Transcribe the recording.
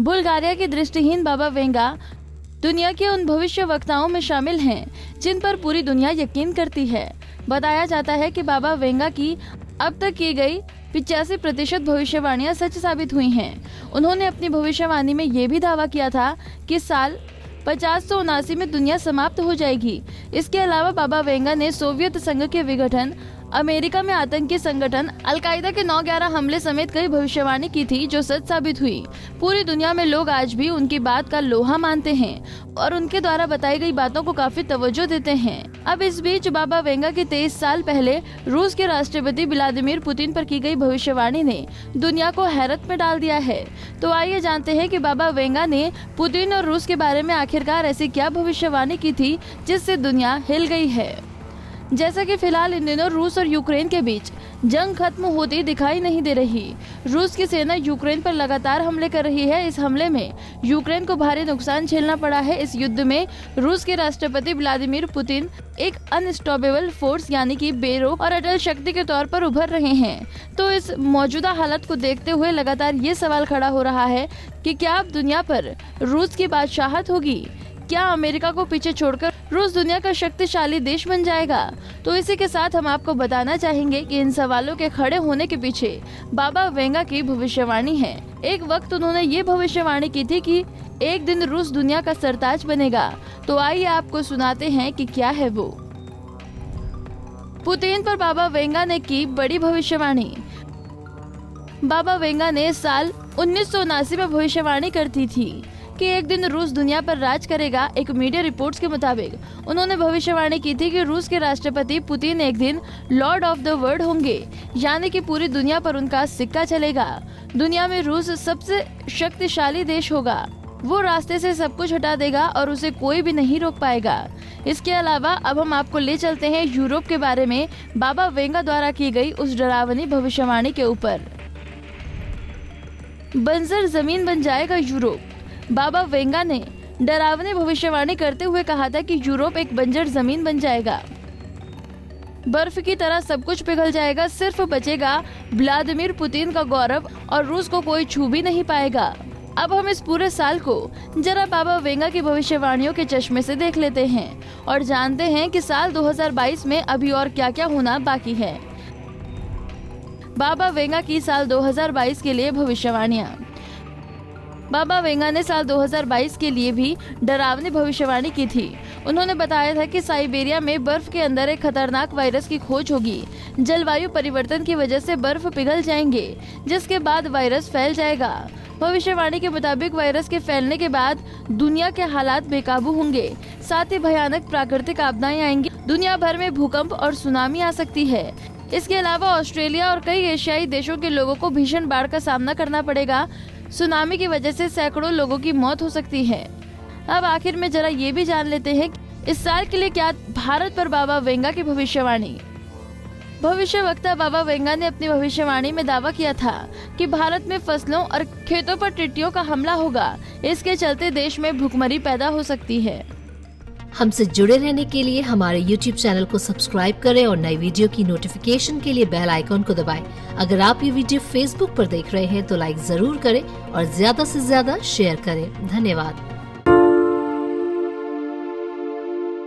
Bulgaria के दृष्टिहीन बाबा Venga दुनिया के उन भविष्य वक्ताओं में शामिल हैं जिन पर पूरी दुनिया यकीन करती है। बताया जाता है कि बाबा वेंगा की अब तक की गई 85% भविष्यवाणियां सच साबित हुई हैं। उन्होंने अपनी भविष्यवाणी में ये भी दावा किया था कि साल 5079 में दुनिया समाप्त हो जाएगी। इसके अलावा बाबा वेंगा ने सोवियत संघ के विघटन, अमेरिका में आतंकी संगठन अल-कायदा के 9/11 हमले समेत कई भविष्यवाणी की थी जो सच साबित हुई। पूरी दुनिया में लोग आज भी उनकी बात का लोहा मानते हैं और उनके द्वारा बताई गई बातों को काफी तवज्जो देते हैं। अब इस बीच बाबा वेंगा के 23 साल पहले रूस के राष्ट्रपति व्लादिमीर पुतिन पर की गई भविष्यवाणी ने दुनिया को हैरत में डाल दिया है। तो आइए जानते हैं कि बाबा वेंगा ने पुतिन और रूस के बारे में आखिरकार ऐसी क्या भविष्यवाणी की थी जिससे दुनिया हिल गई है। जैसा कि फिलहाल इन दिनों रूस और यूक्रेन के बीच जंग खत्म होती दिखाई नहीं दे रही। रूस की सेना यूक्रेन पर लगातार हमले कर रही है। इस हमले में यूक्रेन को भारी नुकसान झेलना पड़ा है। इस युद्ध में रूस के राष्ट्रपति व्लादिमीर पुतिन एक अनस्टॉपेबल फोर्स यानी कि बेरोक और अटल शक्ति के तौर पर उभर रहे हैं। तो इस मौजूदा हालत को देखते हुए लगातार ये सवाल खड़ा हो रहा है कि क्या अब दुनिया पर रूस की बादशाहत होगी? क्या अमेरिका को पीछे छोड़कर रूस दुनिया का शक्तिशाली देश बन जाएगा? तो इसी के साथ हम आपको बताना चाहेंगे कि इन सवालों के खड़े होने के पीछे बाबा वेंगा की भविष्यवाणी है। एक वक्त उन्होंने ये भविष्यवाणी की थी कि एक दिन रूस दुनिया का सरताज बनेगा। तो आइए आपको सुनाते हैं कि क्या है वो। पुतिन पर बाबा वेंगा ने की बड़ी भविष्यवाणी। बाबा वेंगा ने साल 1979 में भविष्यवाणी करती थी कि एक दिन रूस दुनिया पर राज करेगा। एक मीडिया रिपोर्ट्स के मुताबिक उन्होंने भविष्यवाणी की थी कि रूस के राष्ट्रपति पुतिन एक दिन लॉर्ड ऑफ द वर्ल्ड होंगे, यानी कि पूरी दुनिया पर उनका सिक्का चलेगा। दुनिया में रूस सबसे शक्तिशाली देश होगा। वो रास्ते से सब कुछ हटा देगा और उसे कोई भी नहीं रोक पाएगा। इसके अलावा अब हम आपको ले चलते हैं यूरोप के बारे में बाबा वेंगा द्वारा की गई उस डरावनी भविष्यवाणी के ऊपर। बंजर जमीन बन जाएगा यूरोप। बाबा वेंगा ने डरावनी भविष्यवाणी करते हुए कहा था कि यूरोप एक बंजर जमीन बन जाएगा, बर्फ की तरह सब कुछ पिघल जाएगा, सिर्फ बचेगा व्लादिमीर पुतिन का गौरव और रूस को कोई छू भी नहीं पाएगा। अब हम इस पूरे साल को जरा बाबा वेंगा की भविष्यवाणियों के चश्मे से देख लेते हैं और जानते हैं कि साल 2022 में अभी और क्या क्या होना बाकी है। बाबा वेंगा की साल 2022 के लिए भविष्यवाणियां। बाबा वेंगा ने साल 2022 के लिए भी डरावनी भविष्यवाणी की थी। उन्होंने बताया था कि साइबेरिया में बर्फ के अंदर एक खतरनाक वायरस की खोज होगी। जलवायु परिवर्तन की वजह से बर्फ पिघल जाएंगे, जिसके बाद वायरस फैल जाएगा। भविष्यवाणी के मुताबिक वायरस के फैलने के बाद दुनिया के हालात बेकाबू होंगे, साथ ही भयानक प्राकृतिक आपदाएं आएंगी। दुनिया भर में भूकंप और सुनामी आ सकती है। इसके अलावा ऑस्ट्रेलिया और कई एशियाई देशों के लोगों को भीषण बाढ़ का सामना करना पड़ेगा। सुनामी की वजह से सैकड़ों लोगों की मौत हो सकती है। अब आखिर में जरा ये भी जान लेते हैं इस साल के लिए क्या भारत पर बाबा वेंगा की भविष्यवाणी। भविष्य वक्ता बाबा वेंगा ने अपनी भविष्यवाणी में दावा किया था कि भारत में फसलों और खेतों पर टिड्डियों का हमला होगा। इसके चलते देश में भुखमरी पैदा हो सकती है। हमसे जुड़े रहने के लिए हमारे YouTube चैनल को सब्सक्राइब करें और नई वीडियो की नोटिफिकेशन के लिए बेल आइकॉन को दबाएं। अगर आप ये वीडियो Facebook पर देख रहे हैं तो लाइक जरूर करें और ज्यादा से ज्यादा शेयर करें। धन्यवाद।